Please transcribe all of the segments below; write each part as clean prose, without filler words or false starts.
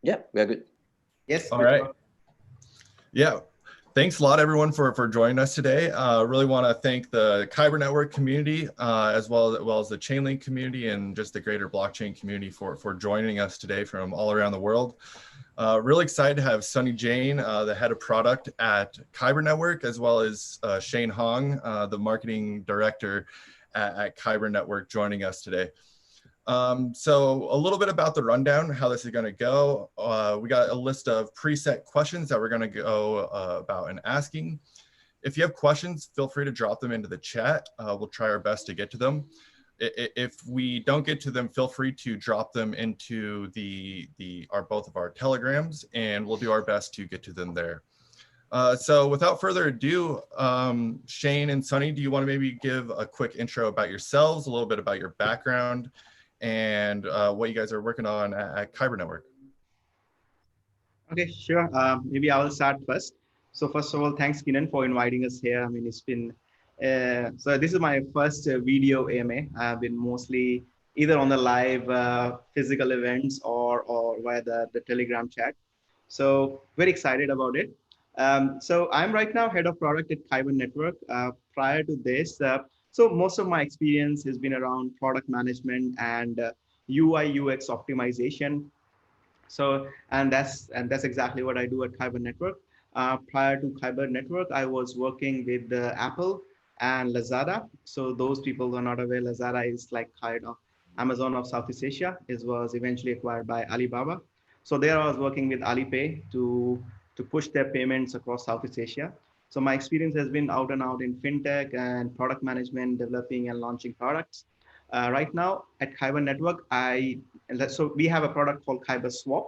Yeah, we are good. Yes. All right. Yeah. Thanks a lot, everyone, for joining us today. Really want to thank the Kyber Network community, as well as the Chainlink community and just the greater blockchain community for joining us today from all around the world. Really excited to have Sunny Jain, the head of product at Kyber Network, as well as Shane Hong, the marketing director at Kyber Network, joining us today. So a little bit about the rundown, how this is going to go. We got a list of preset questions that we're going to go about and asking. If you have questions, feel free to drop them into the chat. We'll try our best to get to them. If we don't get to them, feel free to drop them into both of our telegrams, and we'll do our best to get to them there. So without further ado, Shane and Sunny, do you want to maybe give a quick intro about yourselves, a little bit about your background, and what you guys are working on at Kyber Network? Okay, sure. Maybe I will start first. So first of all, thanks, Kinan, for inviting us here. I mean, it's been, so this is my first video AMA. I've been mostly either on the live physical events or via the Telegram chat. So very excited about it. So I'm right now head of product at Kyber Network. Prior to this, so most of my experience has been around product management and UI UX optimization. So and that's exactly what I do at Kyber Network. Prior to Kyber Network, I was working with Apple and Lazada. So those people who are not aware, Lazada is like kind of Amazon of Southeast Asia. It was eventually acquired by Alibaba. So there I was working with Alipay to push their payments across Southeast Asia. So my experience has been out and out in fintech and product management, developing and launching products. Right now at Kyber Network, so we have a product called KyberSwap.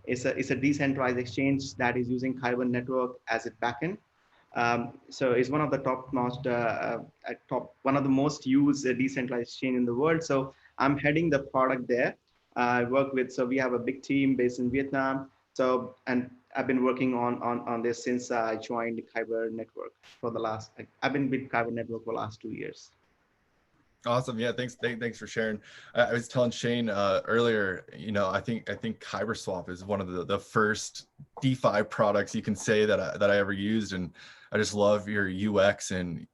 It's a decentralized exchange that is using Kyber Network as its backend. So it's one of the one of the most used decentralized exchange in the world. So I'm heading the product there. I work with, so we have a big team based in Vietnam. So, and I've been working on this since I joined Kyber Network for the last, I've been with Kyber Network for the last 2 years. Awesome. Yeah, thanks for sharing. I was telling Shane earlier, you know, I think KyberSwap is one of the first DeFi products you can say that I ever used, and I just love your UX and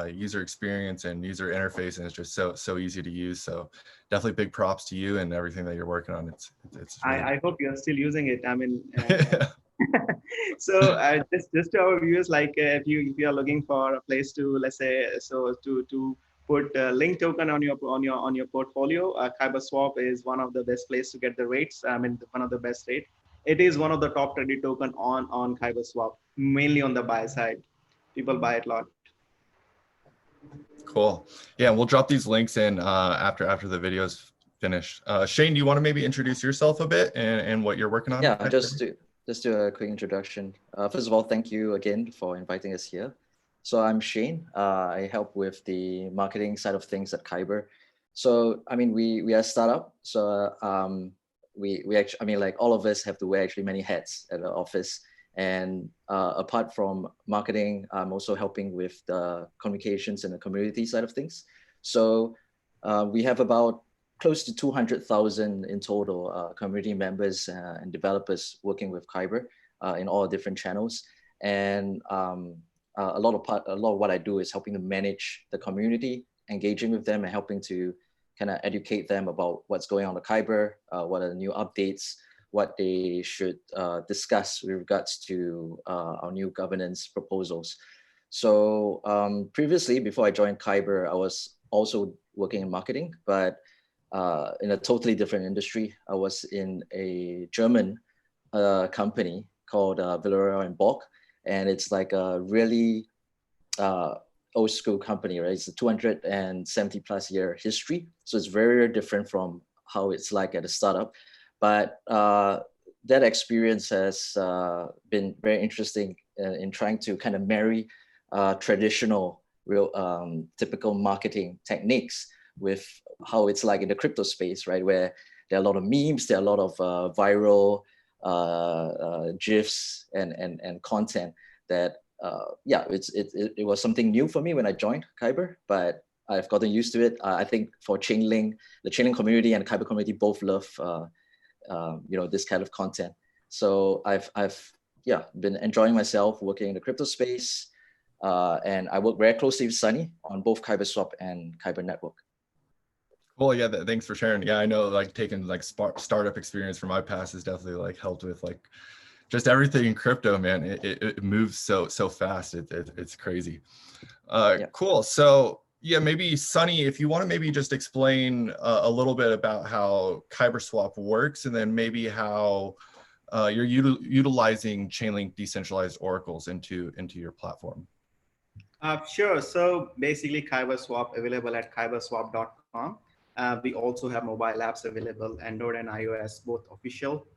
user experience and user interface, and it's just so easy to use. So definitely big props to you and everything that you're working on. It's really I hope you're still using it. I mean, so just to our viewers, like if you are looking for a place to, let's say, so to put a link token on your portfolio, KyberSwap is one of the best place to get the rates. I mean, one of the best rate. It is one of the top traded token on KyberSwap, mainly on the buy side. People buy it a lot. Cool. Yeah, we'll drop these links in after the video's finished. Shane, do you want to maybe introduce yourself a bit and what you're working on? Yeah, just do a quick introduction. First of all, thank you again for inviting us here. So I'm Shane. I help with the marketing side of things at Kyber. So I mean, we are a startup. So we actually, I mean, like all of us have to wear actually many hats at the office. And apart from marketing, I'm also helping with the communications and the community side of things. So we have about close to 200,000 in total community members and developers working with Kyber in all different channels. And a lot of what I do is helping to manage the community, engaging with them and helping to kind of educate them about what's going on at Kyber, what are the new updates, what they should discuss with regards to our new governance proposals. So previously, before I joined Kyber, I was also working in marketing, but in a totally different industry. I was in a German company called Villarreal and Bock, and it's like a really old school company, right? It's a 270 plus year history. So it's very different from how it's like at a startup. But that experience has been very interesting in trying to kind of marry traditional, real typical marketing techniques with how it's like in the crypto space, right? Where there are a lot of memes, there are a lot of viral GIFs and content that, yeah, it was something new for me when I joined Kyber, but I've gotten used to it. I think for Chainlink, the Chainlink community and the Kyber community both love this kind of content. So I've been enjoying myself working in the crypto space, and I work very closely with Sunny on both KyberSwap and Kyber Network. Well, yeah, thanks for sharing. Yeah, I know like taking like startup experience from my past has definitely like helped with like just everything in crypto, man. It moves so fast. It's crazy. Cool. So yeah, maybe Sunny, if you want to maybe just explain a little bit about how KyberSwap works, and then maybe how you're utilizing Chainlink decentralized oracles into your platform. Sure. So basically, KyberSwap available at kyberswap.com. We also have mobile apps available, Android and iOS, both official.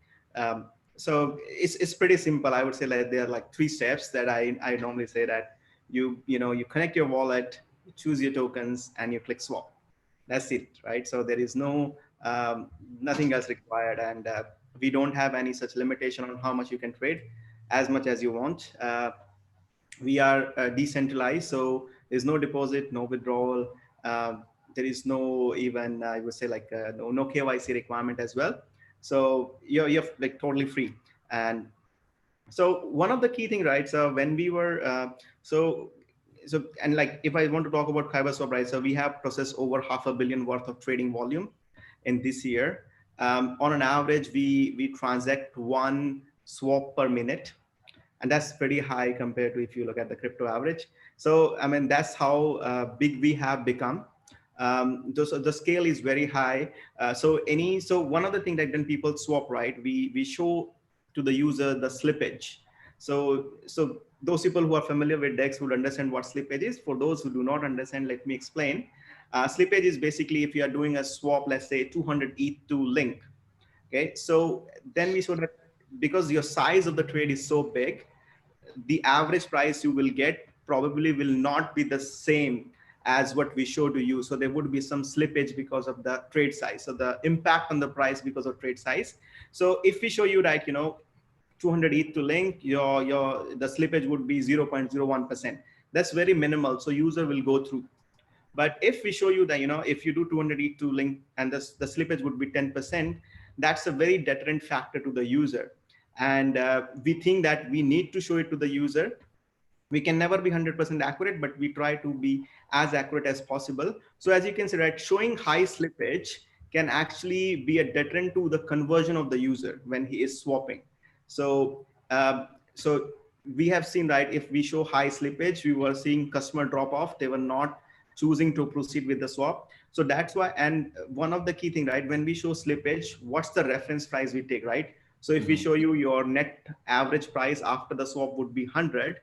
So it's pretty simple. I would say like there are like 3 steps that I normally say that you connect your wallet, you choose your tokens, and you click swap. That's it, right? So there is no nothing else required, and we don't have any such limitation on how much you can trade, as much as you want. We are decentralized, so there's no deposit, no withdrawal. There is no even I would say like no KYC requirement as well. So you're like totally free. And so one of the key thing, right? So when we were and like if I want to talk about KyberSwap, right? So we have processed over 500 million worth of trading volume in this year. On an average, we transact 1 swap per minute. And that's pretty high compared to if you look at the crypto average. So, I mean, that's how big we have become. The scale is very high. So one of the things that when people swap, right, we show to the user the slippage. So those people who are familiar with DEX would understand what slippage is. For those who do not understand, let me explain. Slippage is basically if you are doing a swap, let's say 200 ETH to Link. Okay, so then we show that because your size of the trade is so big, the average price you will get probably will not be the same as what we show to you. So there would be some slippage because of the trade size. So the impact on the price because of trade size. So if we show you like, 200 ETH to Link, the slippage would be 0.01%. That's very minimal. So user will go through. But if we show you that, if you do 200 ETH to Link and the slippage would be 10%, that's a very deterrent factor to the user. And we think that we need to show it to the user. We can never be 100% accurate, but we try to be as accurate as possible. So as you can see, right, showing high slippage can actually be a deterrent to the conversion of the user when he is swapping. So we have seen, right, if we show high slippage, we were seeing customer drop off. They were not choosing to proceed with the swap. So that's why, and one of the key thing, right, when we show slippage, what's the reference price we take, right? So if we show you your net average price after the swap would be 100,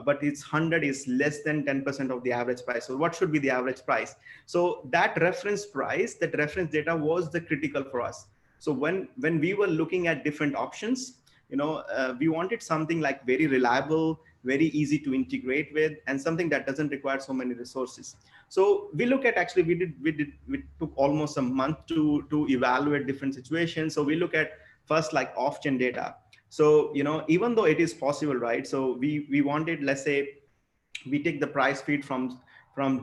but it's 100 is less than 10% of the average price. So what should be the average price? So that reference price, that reference data was the critical for us. So when we were looking at different options, we wanted something like very reliable, very easy to integrate with, and something that doesn't require so many resources. So we look at, actually, we took almost a month to evaluate different situations. So we look at first like off-chain data. So, even though it is possible, right? So we wanted, let's say, we take the price feed from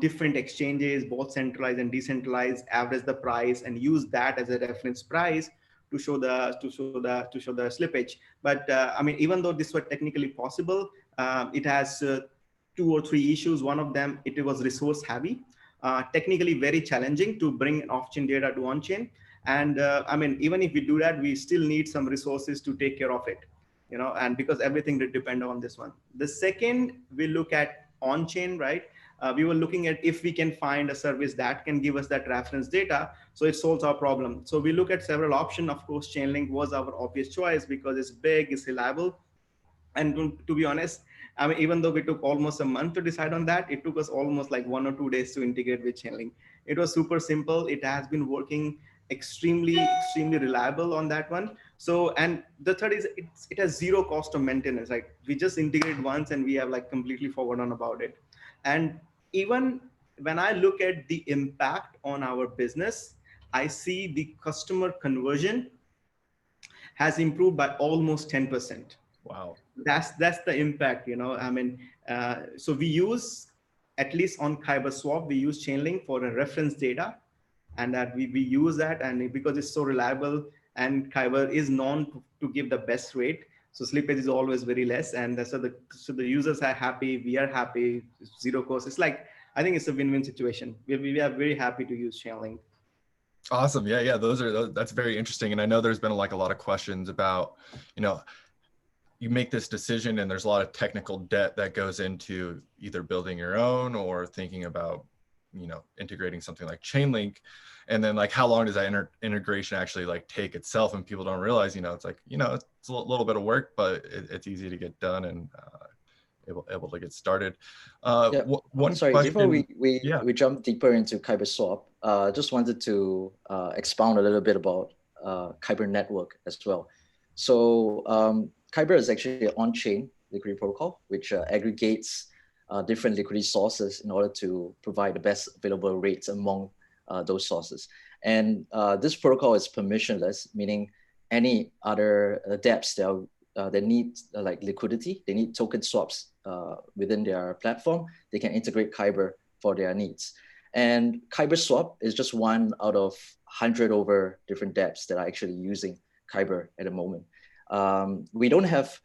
different exchanges, both centralized and decentralized, average the price and use that as a reference price to show the slippage. But I mean, even though this was technically possible, it has 2 or 3 issues. One of them, it was resource heavy, technically very challenging to bring off-chain data to on-chain. And I mean, even if we do that, we still need some resources to take care of it, and because everything did depend on this one. The second, we look at on-chain, right? We were looking at if we can find a service that can give us that reference data, so it solves our problem. So we look at several options. Of course, Chainlink was our obvious choice because it's big, it's reliable. And to be honest, I mean, even though we took almost a month to decide on that, it took us almost like 1 or 2 days to integrate with Chainlink. It was super simple. It has been working extremely reliable on that one. So, and the third is it has 0 cost of maintenance. Like we just integrate once and we have like completely forgotten about it. And even when I look at the impact on our business, I see the customer conversion has improved by almost 10%. Wow. That's the impact, I mean, so we use, at least on KyberSwap, we use Chainlink for a reference data, and that we use that, and because it's so reliable, and Kyber is known to give the best rate. So slippage is always very less, and so the users are happy, we are happy, zero cost. It's like, I think it's a win-win situation. We are very happy to use Chainlink. Awesome. Yeah. That's very interesting. And I know there's been like a lot of questions about, you make this decision and there's a lot of technical debt that goes into either building your own or thinking about, integrating something like Chainlink. And then like, how long does that integration actually like take itself? And people don't realize, it's like, it's a little bit of work, but it's easy to get done and able to get started. One Sorry, question, before we jump deeper into KyberSwap, just wanted to expound a little bit about Kyber Network as well. So Kyber is actually an on-chain liquidity protocol, which aggregates different liquidity sources in order to provide the best available rates among those sources. And this protocol is permissionless, meaning any other dApps that need like liquidity, they need token swaps within their platform, they can integrate Kyber for their needs. And KyberSwap is just one out of 100 over different dApps that are actually using Kyber at the moment. We don't have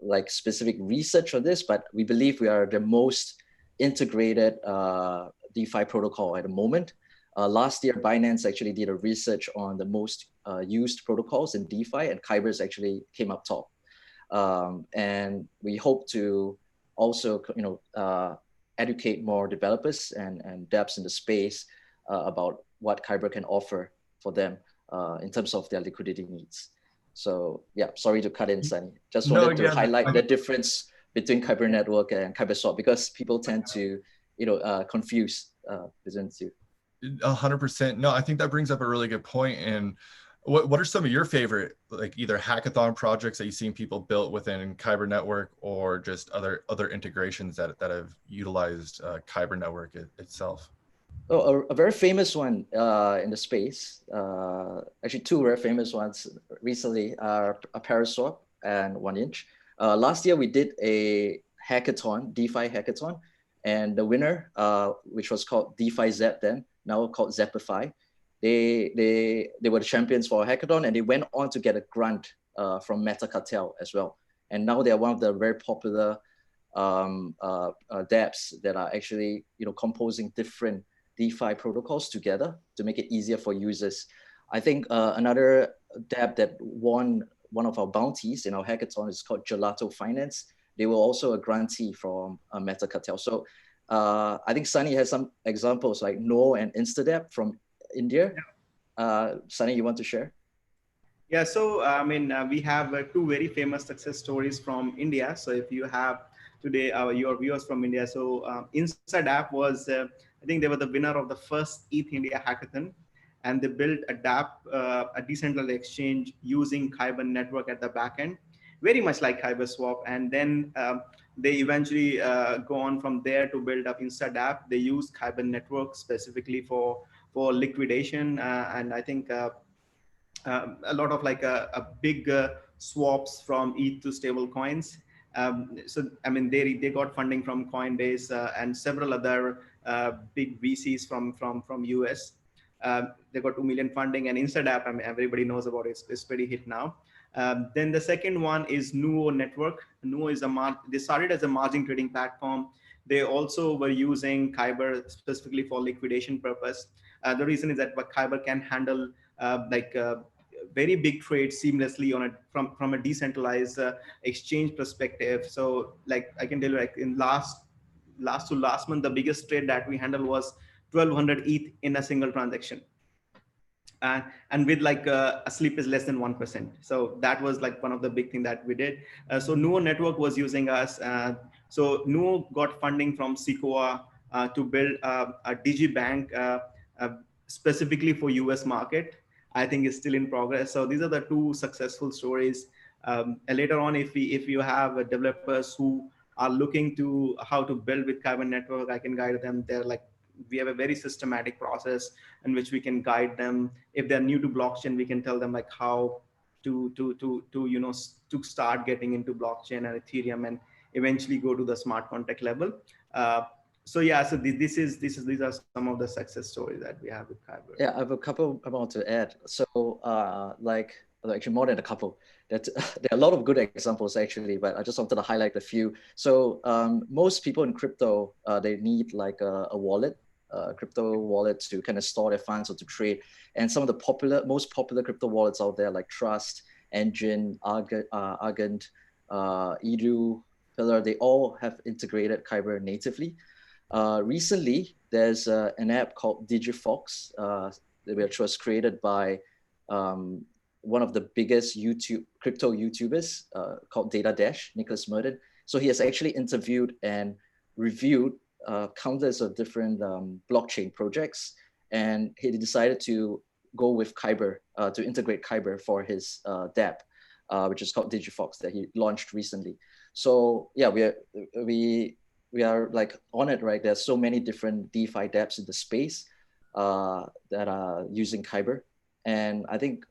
like specific research on this, but we believe we are the most integrated DeFi protocol at the moment. Last year, Binance actually did a research on the most used protocols in DeFi, and Kyber's actually came up top. And we hope to also, educate more developers and dApps in the space about what Kyber can offer for them in terms of their liquidity needs. So yeah, sorry to cut in, Sunny. Just wanted to highlight the difference between Kyber Network and KyberSwap, because people tend to, confuse between the two. 100%. No, I think that brings up a really good point. And what are some of your favorite, like either hackathon projects that you've seen people built within Kyber Network, or just other integrations that have utilized Kyber Network itself? Oh, a very famous one in the space, actually two very famous ones recently are KyberSwap and 1inch. Last year we did a hackathon, DeFi hackathon, and the winner, which was called DeFi Zap then, now called Zapify, they were the champions for a hackathon, and they went on to get a grant from Meta Cartel as well. And now they are one of the very popular dApps that are actually composing different DeFi protocols together to make it easier for users. I think another dApp that won one of our bounties in our hackathon is called Gelato Finance. They were also a grantee from Meta Cartel. So I think Sunny has some examples like No and InstaDApp from India. Sunny, you want to share? Yeah, so we have two very famous success stories from India. So if you have today your viewers from India, so InstaDApp was, I think they were the winner of the first ETH India hackathon, and they built a dApp, a decentralized exchange using Kyber Network at the back end, very much like KyberSwap. And then they eventually go on from there to build up InstaDApp. They use Kyber Network specifically for liquidation, and I think a lot of like a big swaps from ETH to stable coins. So I mean, they got funding from Coinbase and several other big VCs from US. They got 2 million funding, and InstaDApp, I mean, everybody knows about it. It's pretty hit now. Then the second one is Nuo Network. Nuo is they started as a margin trading platform. They also were using Kyber specifically for liquidation purpose. The reason is that Kyber can handle very big trades seamlessly from a decentralized exchange perspective. So like I can tell you, like in last month, the biggest trade that we handled was 1200 ETH in a single transaction. And with like a slip is less than 1%. So that was like one of the big things that we did. So Nuo Network was using us. So Nuo got funding from Sequoia to build a digibank specifically for US market. I think it's still in progress. So these are the two successful stories. And later on, if you have developers who are looking to how to build with Kyber Network, I can guide them. They're like, we have a very systematic process in which we can guide them. If they're new to blockchain, we can tell them like how to start getting into blockchain and Ethereum and eventually go to the smart contract level. So yeah, so these are some of the success stories that we have with Kyber. Yeah, I have a couple I want to add. So actually more than a couple. That there are a lot of good examples actually, but I just wanted to highlight a few. So most people in crypto, they need like a wallet, a crypto wallet to kind of store their funds or to trade. And some of the most popular crypto wallets out there, like Trust, Engine, Argent, Edu, Pillar, they all have integrated Kyber natively. Recently, there's an app called DigiFox, which was created by one of the biggest crypto YouTubers called Dash, Nicholas Merton. So he has actually interviewed and reviewed countless of different blockchain projects, and he decided to go with Kyber to integrate Kyber for his dApp, which is called DigiFox, that he launched recently. So yeah, we are like on it, right? There's so many different DeFi dApps in the space that are using Kyber. And I think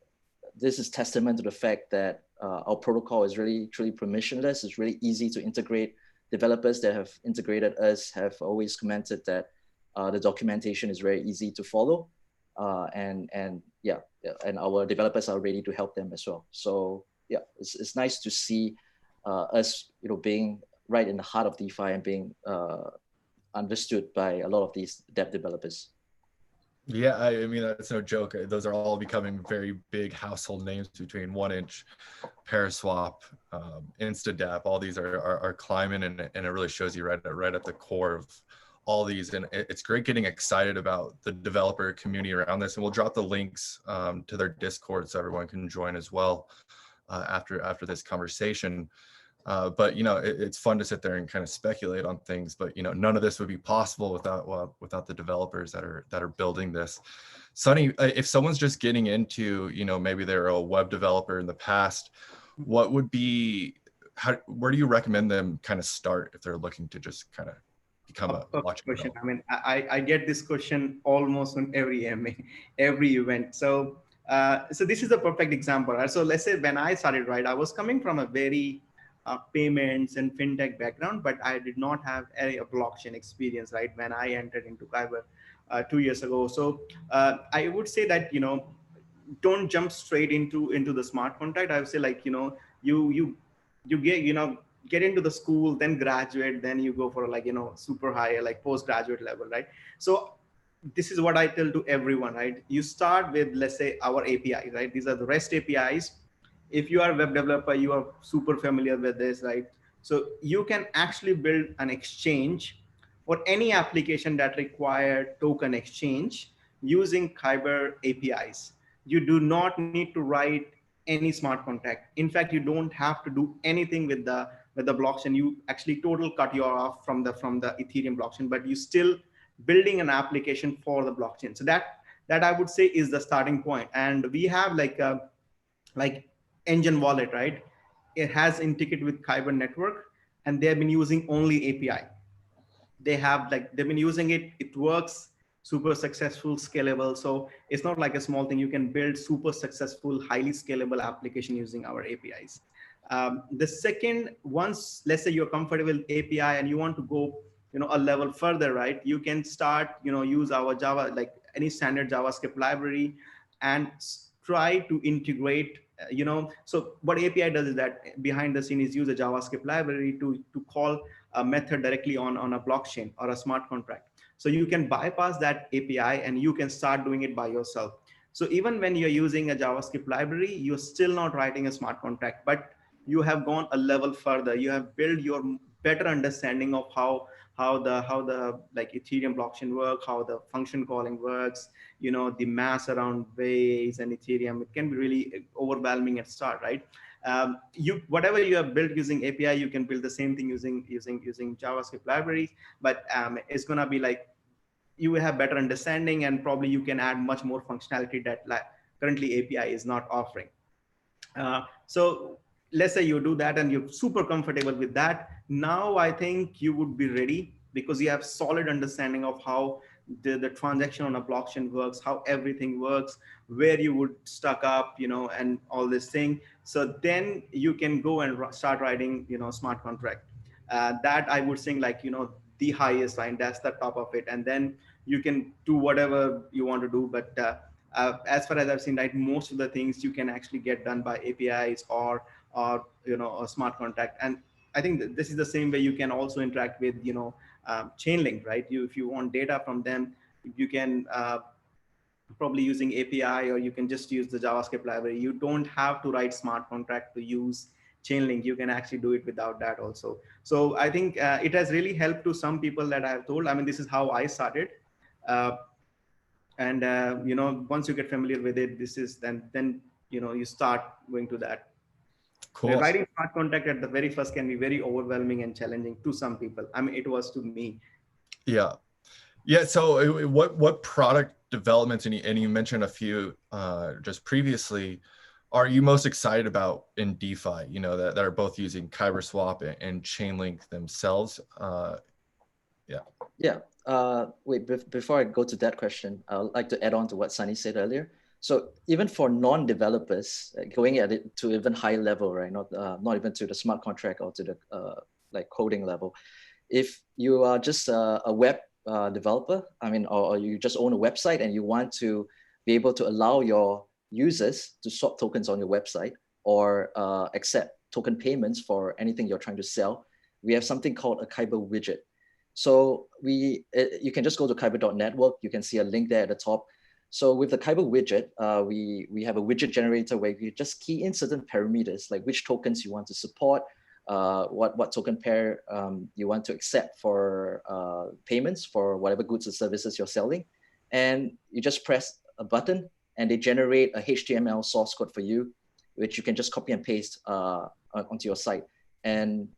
this is testament to the fact that our protocol is really truly permissionless. It's really easy to integrate. Developers that have integrated us have always commented that the documentation is very easy to follow. And our developers are ready to help them as well. So yeah, it's nice to see us, being right in the heart of DeFi and being understood by a lot of these dApp developers. Yeah, I mean, that's no joke. Those are all becoming very big household names between 1inch, KyberSwap, InstaDApp. All these are climbing, and it really shows you right at the core of all these. And it's great getting excited about the developer community around this. And we'll drop the links to their Discord so everyone can join as well after this conversation. But it's fun to sit there and kind of speculate on things. But none of this would be possible without the developers that are building this. Sunny, if someone's just getting into, maybe they're a web developer in the past, what would be where do you recommend them kind of start if they're looking to just kind of become a blockchain question? developer? I mean, I get this question almost on every every event. So this is a perfect example. Right? So let's say when I started, right, I was coming from a very payments and fintech background, but I did not have a blockchain experience, right, when I entered into Kyber 2 years ago. So I would say that don't jump straight into the smart contract. I would say, like, you get into the school, then graduate, then you go for, like, super high, like postgraduate level, right? So this is what I tell to everyone, right? You start with, let's say, our API, right? These are the REST APIs. If you are a web developer, you are super familiar with this, right? So you can actually build an exchange for any application that require token exchange using Kyber APIs. You do not need to write any smart contract. In fact, you don't have to do anything with the blockchain. You actually total cut you off from the Ethereum blockchain, but you still building an application for the blockchain. So that I would say is the starting point. And we have like Engine wallet, right? It has integrated with Kyber Network, and they have been using only API. They've been using it. It works super successful, scalable. So it's not like a small thing. You can build super successful, highly scalable application using our APIs. The second, once, let's say, you're comfortable with API and you want to go, a level further, right? You can start, use our Java, like any standard JavaScript library, and try to integrate. So what API does is that behind the scene is use a JavaScript library to call a method directly on a blockchain or a smart contract. So you can bypass that API and you can start doing it by yourself. So even when you're using a JavaScript library, you're still not writing a smart contract, but you have gone a level further. You have built your better understanding of how the like Ethereum blockchain work, how the function calling works, the mass around Waze and Ethereum. It can be really overwhelming at start, right? Whatever you have built using API, you can build the same thing using JavaScript libraries, but it's gonna be like you will have better understanding, and probably you can add much more functionality that currently API is not offering. So let's say you do that and you're super comfortable with that. Now I think you would be ready because you have solid understanding of how the transaction on a blockchain works, how everything works, where you would stuck up, and all this thing. So then you can go and start writing, smart contract. That I would think, like, the highest, right? That's the top of it. And then you can do whatever you want to do. But as far as I've seen, right, most of the things you can actually get done by APIs or a smart contract. And I think that this is the same way you can also interact with Chainlink, right? If you want data from them, you can probably using API, or you can just use the JavaScript library. You don't have to write smart contract to use Chainlink. You can actually do it without that also. So I think it has really helped to some people that I have told. I mean, this is how I started. And once you get familiar with it, this is then you start going to that. Cool. Writing smart contract at the very first can be very overwhelming and challenging to some people. I mean, it was to me. Yeah. Yeah. So what product developments, and you mentioned a few just previously, are you most excited about in DeFi, that are both using KyberSwap and Chainlink themselves? Yeah. Wait, before I go to that question, I'd like to add on to what Sunny said earlier. So even for non-developers, going at it to even high level, right? Not even to the smart contract or to the like coding level. If you are just a web developer, or you just own a website and you want to be able to allow your users to swap tokens on your website or accept token payments for anything you're trying to sell, we have something called a Kyber widget. So you can just go to Kyber.network. You can see a link there at the top. So with the Kyber widget, we have a widget generator where you just key in certain parameters, like which tokens you want to support, what token pair you want to accept for payments for whatever goods or services you're selling. And you just press a button and they generate a HTML source code for you, which you can just copy and paste onto your site. And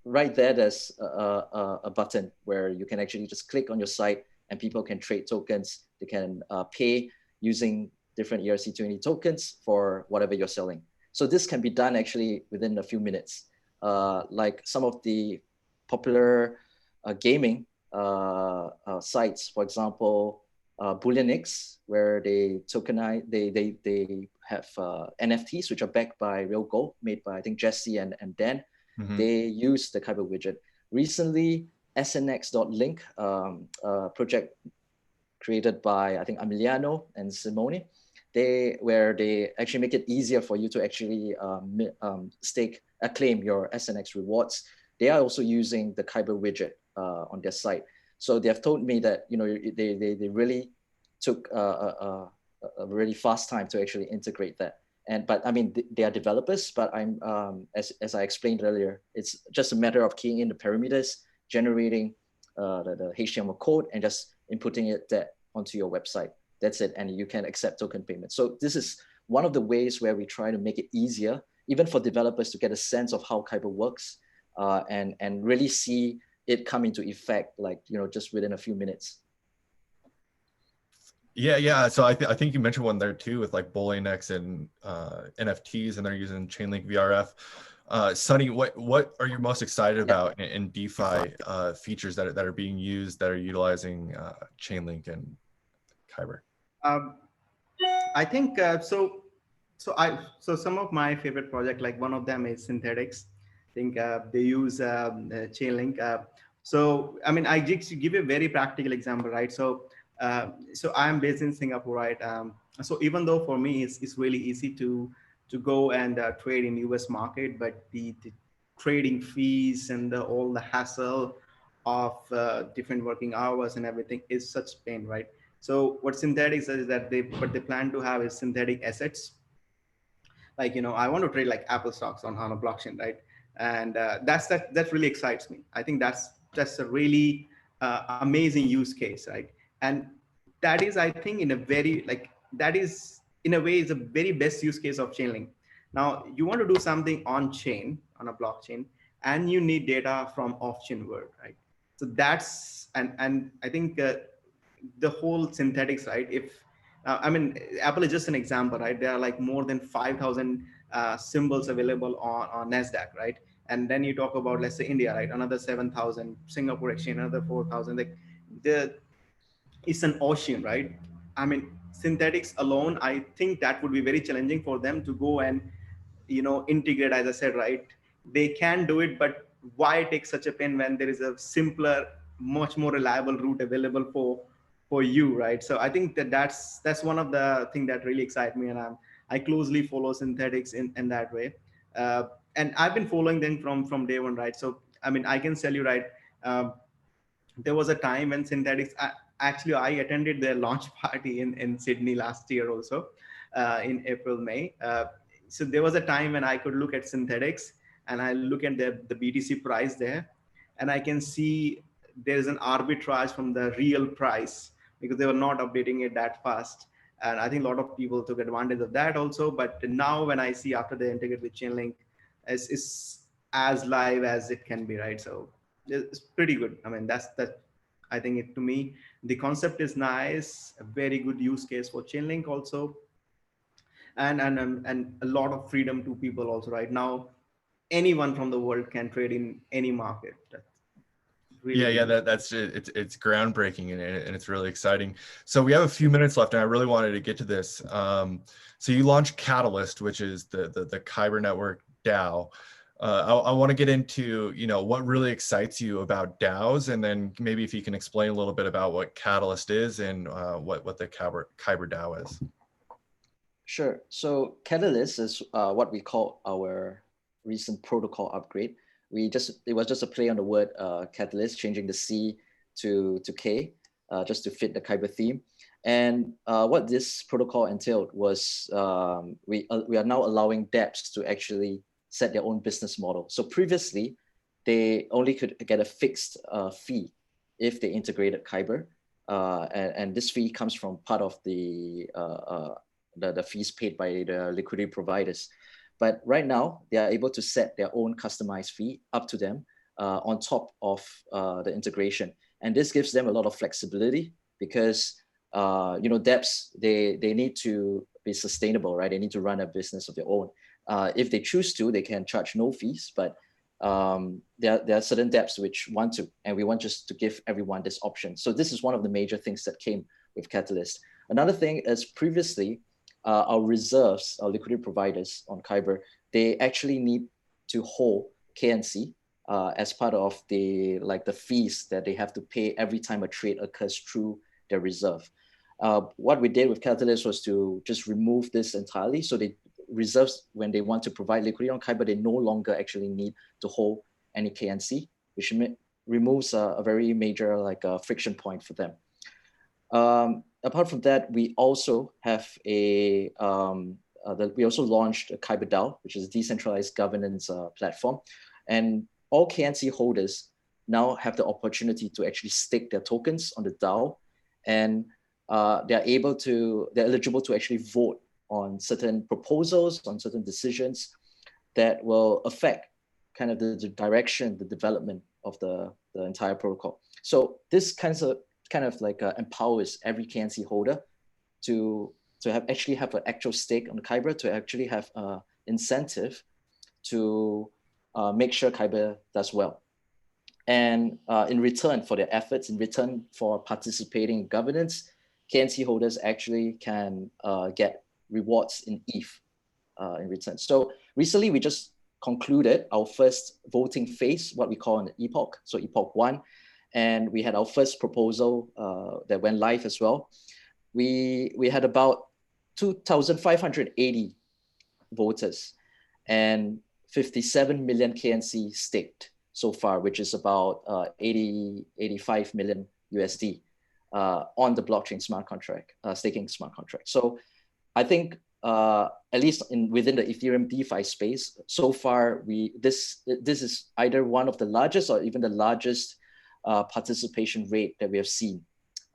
right there, there's a button where you can actually just click on your site and people can trade tokens. They can pay using different ERC20 tokens for whatever you're selling. So this can be done actually within a few minutes. Like some of the popular gaming sites, for example, BullionX, where they tokenize, they have NFTs which are backed by real gold, made by I think Jesse and Dan. Mm-hmm. They use the Kyber widget. Recently, snx.link, project created by I think Emiliano and Simone, where they actually make it easier for you to actually claim your SNX rewards. They are also using the Kyber widget on their site. So they have told me that they really took a really fast time to actually integrate that. But I mean, they are developers, but as I explained earlier, it's just a matter of keying in the parameters, generating the HTML code, and just inputting it onto your website. That's it, and you can accept token payments. So this is one of the ways where we try to make it easier, even for developers, to get a sense of how Kyber works, and really see it come into effect, like just within a few minutes. Yeah. So I think you mentioned one there too, with like BullionX and NFTs, and they're using Chainlink VRF. Sunny, what are you most excited about in DeFi features that are being used, that are utilizing Chainlink and Kyber? I think so some of my favorite projects, like one of them is Synthetics. I think they use Chainlink. So I mean, I just give a very practical example, right? So I'm based in Singapore, right? So even though for me it's really easy to go and trade in US market, but the trading fees and all the hassle of different working hours and everything is such pain, right? So what Synthetics is that what they plan to have is synthetic assets. Like, I want to trade like Apple stocks on a blockchain, right? And that really excites me. I think that's a really amazing use case, right? And that is, I think, in a way is the very best use case of Chainlink. Now, you want to do something on chain, on a blockchain, and you need data from off-chain world, right? So that's, and I think the whole Synthetics, right? I mean, Apple is just an example, right? There are like more than 5,000 symbols available on NASDAQ, right? And then you talk about, let's say, India, right? Another 7,000, Singapore exchange, another 4,000. Like it's an ocean, right? I mean, Synthetics alone, I think that would be very challenging for them to go and, integrate, as I said, right? They can do it, but why take such a pain when there is a simpler, much more reliable route available for you, right? So I think that's one of the things that really excite me, and I closely follow Synthetics in that way. uh, and I've been following them from day one, right? So I mean, I can tell you, right, um, there was a time when Synthetics, actually I attended their launch party in Sydney last year also, in April, May. So there was a time when I could look at Synthetics and I look at the BTC price there, and I can see there's an arbitrage from the real price because they were not updating it that fast. And I think a lot of people took advantage of that also. But now when I see after they integrate with Chainlink, it's as live as it can be, right? So it's pretty good. I mean, that's that. I think it, to me, the concept is nice, a very good use case for Chainlink also, and a lot of freedom to people also. Right now, anyone from the world can trade in any market. That's really Yeah, good. that's it. It's groundbreaking and it's really exciting. So we have a few minutes left, and I really wanted to get to this. So you launched Katalyst, which is the Kyber Network DAO. I want to get into, you know, what really excites you about DAOs, and then maybe if you can explain a little bit about what Katalyst is and what the Kyber DAO is. Sure. So Katalyst is what we call our recent protocol upgrade. It was just a play on the word catalyst, changing the C to K, just to fit the Kyber theme. And what this protocol entailed was we are now allowing dApps to actually set their own business model. So previously, they only could get a fixed fee if they integrated Kyber, and this fee comes from part of the fees paid by the liquidity providers. But right now, they are able to set their own customized fee up to them on top of the integration. And this gives them a lot of flexibility because you know, dApps, they need to be sustainable, right? They need to run a business of their own. If they choose to, they can charge no fees, but there are certain dApps which want to, and we want just to give everyone this option. So this is one of the major things that came with Katalyst. Another thing is previously, our reserves, our liquidity providers on Kyber, they actually need to hold KNC as part of the fees that they have to pay every time a trade occurs through their reserve. What we did with Katalyst was to just remove this entirely. So they reserves, when they want to provide liquidity on Kyber, they no longer actually need to hold any KNC, which removes a very major friction point for them. Apart from that, we also have we also launched a KyberDAO, which is a decentralized governance platform, and all KNC holders now have the opportunity to actually stake their tokens on the DAO, and they're eligible to actually vote on certain proposals, on certain decisions that will affect kind of the direction, the development of the entire protocol. So this kind of empowers every KNC holder to actually have an actual stake on Kyber, to actually have an incentive to make sure Kyber does well. And in return for their efforts, in return for participating in governance, KNC holders actually can get rewards in ETH in return. So recently we just concluded our first voting phase, what we call an epoch, so epoch 1. And we had our first proposal that went live as well. We had about 2,580 voters and 57 million KNC staked so far, which is about 85 million USD on the blockchain smart contract, staking smart contract. So I think at least within the Ethereum DeFi space, so far this is either one of the largest or even the largest participation rate that we have seen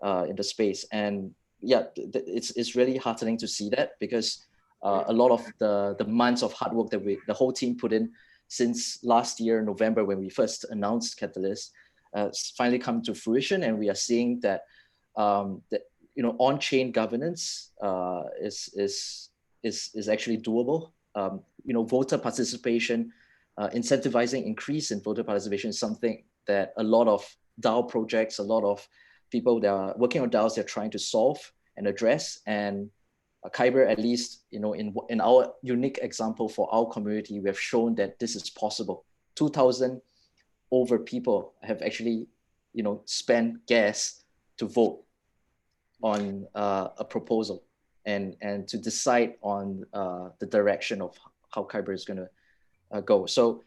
in the space. And yeah, it's really heartening to see that, because a lot of the months of hard work that the whole team put in since last year, November, when we first announced Katalyst, finally come to fruition. And we are seeing that, on-chain governance is actually doable. Voter participation, incentivizing increase in voter participation is something that a lot of DAO projects, a lot of people that are working on DAOs, they're trying to solve and address. And Kyber, at least, in our unique example for our community, we have shown that this is possible. 2,000 over people have actually, spent gas to vote on a proposal and to decide on the direction of how Kyber is going to go. So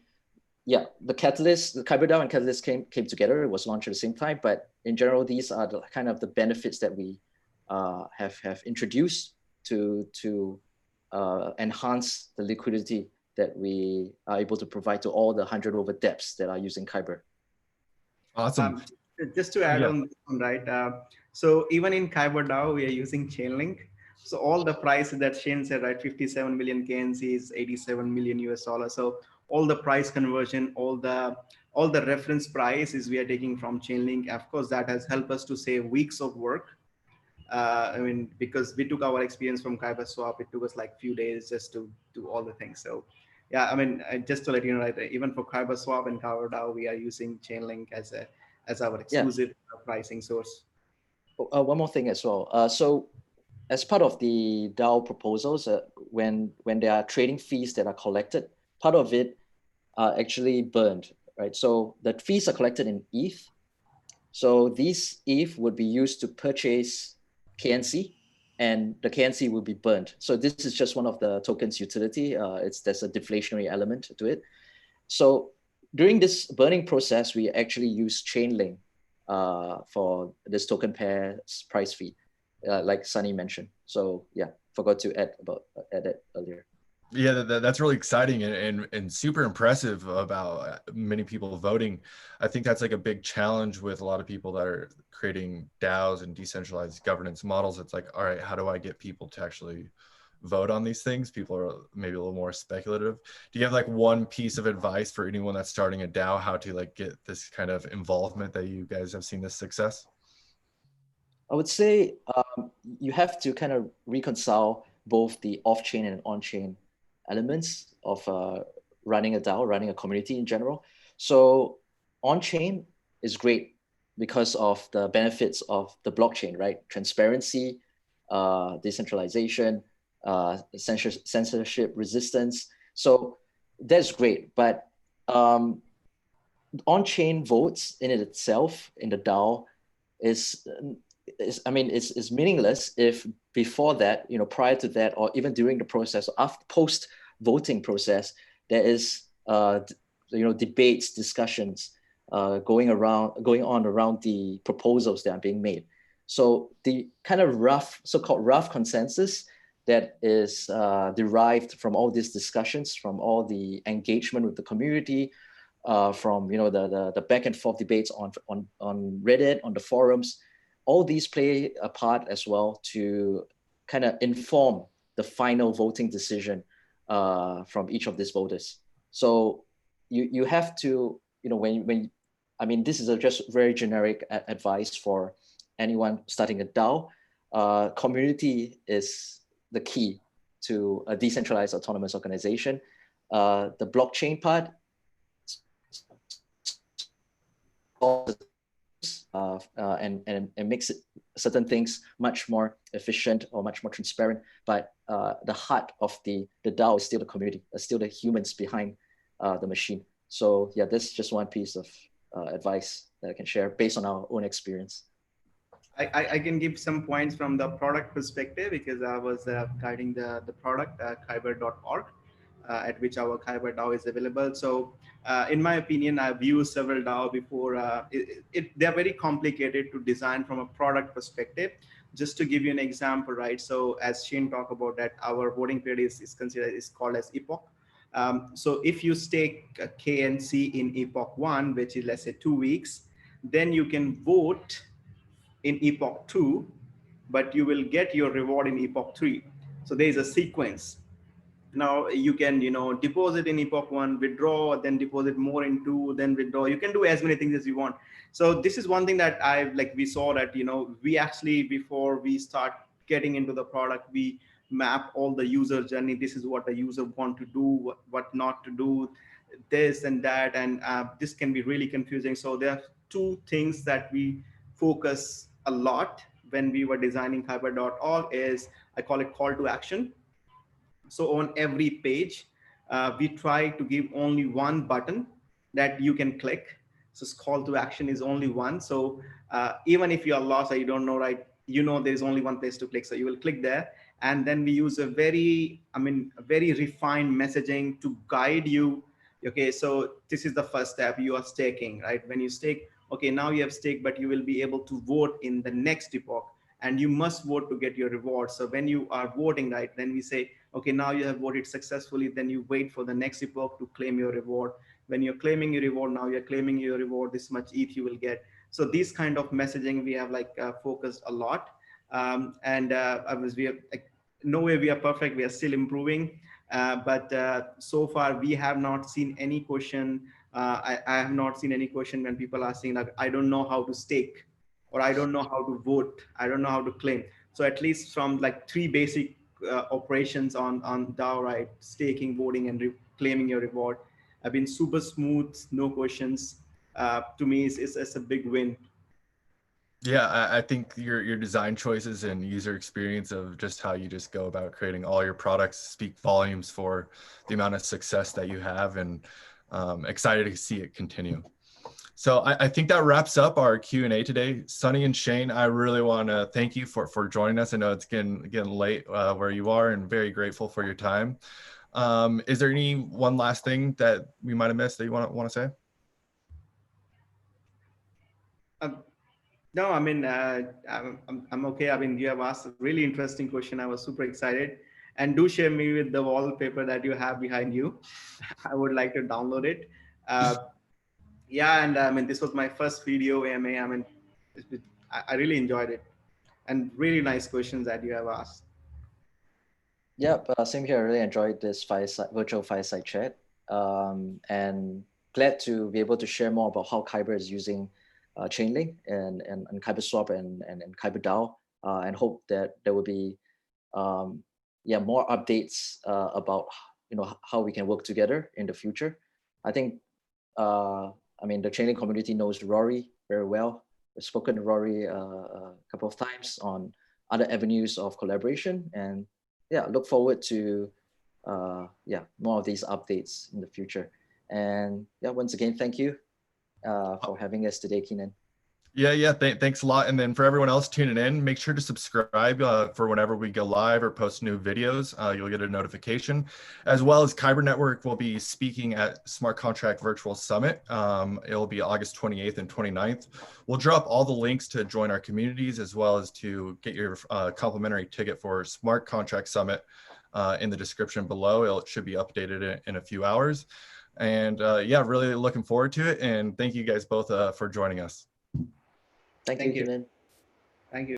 yeah, the KyberDAO and Katalyst came together. It was launched at the same time, but in general, these are the kind of the benefits that we have introduced to enhance the liquidity that we are able to provide to all the 100 over dApps that are using Kyber. Awesome. Just to add on this one, right? So even in KyberDAO, we are using Chainlink. So all the prices that Shane said, right, 57 million KNC is 87 million US dollars. So all the price conversion, all the reference price is we are taking from Chainlink. Of course, that has helped us to save weeks of work. I mean, because we took our experience from KyberSwap, it took us like few days just to do all the things. So yeah, I mean, just to let you know, right, even for KyberSwap and KyberDAO, we are using Chainlink as our exclusive pricing source. One more thing as well. So as part of the DAO proposals, when there are trading fees that are collected, part of it are actually burned, right? So the fees are collected in ETH. So these ETH would be used to purchase KNC, and the KNC will be burned. So this is just one of the tokens utility. There's a deflationary element to it. So during this burning process, we actually use Chainlink for this token pair price fee, like Sunny mentioned. So yeah, forgot to add that earlier. Yeah, that's really exciting and super impressive about many people voting. I think that's like a big challenge with a lot of people that are creating DAOs and decentralized governance models. It's like, all right, how do I get people to actually vote on these things? People are maybe a little more speculative. Do you have like one piece of advice for anyone that's starting a DAO, how to like get this kind of involvement that you guys have seen this success? I would say you have to kind of reconcile both the off-chain and on-chain elements of running a DAO, running a community in general. So on-chain is great because of the benefits of the blockchain, right? Transparency, decentralization, censorship resistance. So that's great, but on-chain votes in itself in the DAO is meaningless if before that, prior to that, or even during the process, after post-voting process, there is debates, discussions going on around the proposals that are being made. So the kind of so-called rough consensus that is derived from all these discussions, from all the engagement with the community, from the back and forth debates on Reddit, on the forums, all these play a part as well to kind of inform the final voting decision from each of these voters. So you have to, this is just very generic advice for anyone starting a DAO. Community is the key to a decentralized autonomous organization. The blockchain part, and makes certain things much more efficient or much more transparent. But the heart of the DAO is still the community, still the humans behind the machine. So yeah, this is just one piece of advice that I can share based on our own experience. I can give some points from the product perspective because I was guiding the product, kyber.org, at which our Kyber DAO is available. So in my opinion, I've used several DAO before. They're very complicated to design from a product perspective. Just to give you an example, right? So as Shane talked about that, our voting period is called as epoch. So if you stake a KNC in epoch 1, which is let's say 2 weeks, then you can vote in epoch 2, but you will get your reward in epoch 3. So there is a sequence. Now you can, deposit in epoch 1, withdraw, then deposit more in 2, then withdraw. You can do as many things as you want. So this is one thing that we saw that, we actually, before we start getting into the product, we map all the user journey. This is what the user want to do, what not to do, this and that. And this can be really confusing. So there are two things that we focus a lot when we were designing kyber.org is, I call it call to action. So on every page, we try to give only one button that you can click. So call to action is only one. So even if you are lost or you don't know, right, you know there's only one place to click. So you will click there. And then we use a very refined messaging to guide you. Okay, so this is the first step. You are staking, right? When you stake, okay, now you have staked, but you will be able to vote in the next epoch, and you must vote to get your reward. So when you are voting, right, then we say, okay, now you have voted successfully, then you wait for the next epoch to claim your reward. When you're claiming your reward, now you're claiming your reward, this much ETH you will get. So these kind of messaging we have focused a lot. We have, no way we are perfect, we are still improving. But so far we have not seen any question. I have not seen any question when people are saying like, I don't know how to stake, or I don't know how to vote, I don't know how to claim. So at least from like 3 basic operations on DAO, right? Staking, voting, and claiming your reward have been super smooth, no questions. To me, it's a big win. Yeah, I think your design choices and user experience of just how you just go about creating all your products speak volumes for the amount of success that you have, and excited to see it continue. So I think that wraps up our Q&A today. Sunny and Shane, I really want to thank you for joining us. I know it's getting late where you are, and very grateful for your time. Is there any one last thing that we might have missed that you want to say? No, I mean, I'm okay. I mean, you have asked a really interesting question. I was super excited. And do share me with the wallpaper that you have behind you. I would like to download it. Yeah, and I mean, this was my first video AMA. I mean, I really enjoyed it. And really nice questions that you have asked. Yep, same here. I really enjoyed this virtual fireside chat, and glad to be able to share more about how Kyber is using Chainlink and KyberSwap and KyberDAO, and hope that there will be more updates about how we can work together in the future. I think I mean, the Chainlink community knows Rory very well. We've spoken to Rory a couple of times on other avenues of collaboration, and yeah, look forward to more of these updates in the future. And yeah, once again, thank you for having us today, Keenan. Yeah. Thanks a lot. And then for everyone else tuning in, make sure to subscribe for whenever we go live or post new videos. You'll get a notification, as well as Kyber Network will be speaking at Smart Contract Virtual Summit. It'll be August 28th and 29th. We'll drop all the links to join our communities, as well as to get your complimentary ticket for Smart Contract Summit in the description below. It should be updated in a few hours. And yeah, really looking forward to it. And thank you guys both for joining us. Thank you, Keenan. Thank you.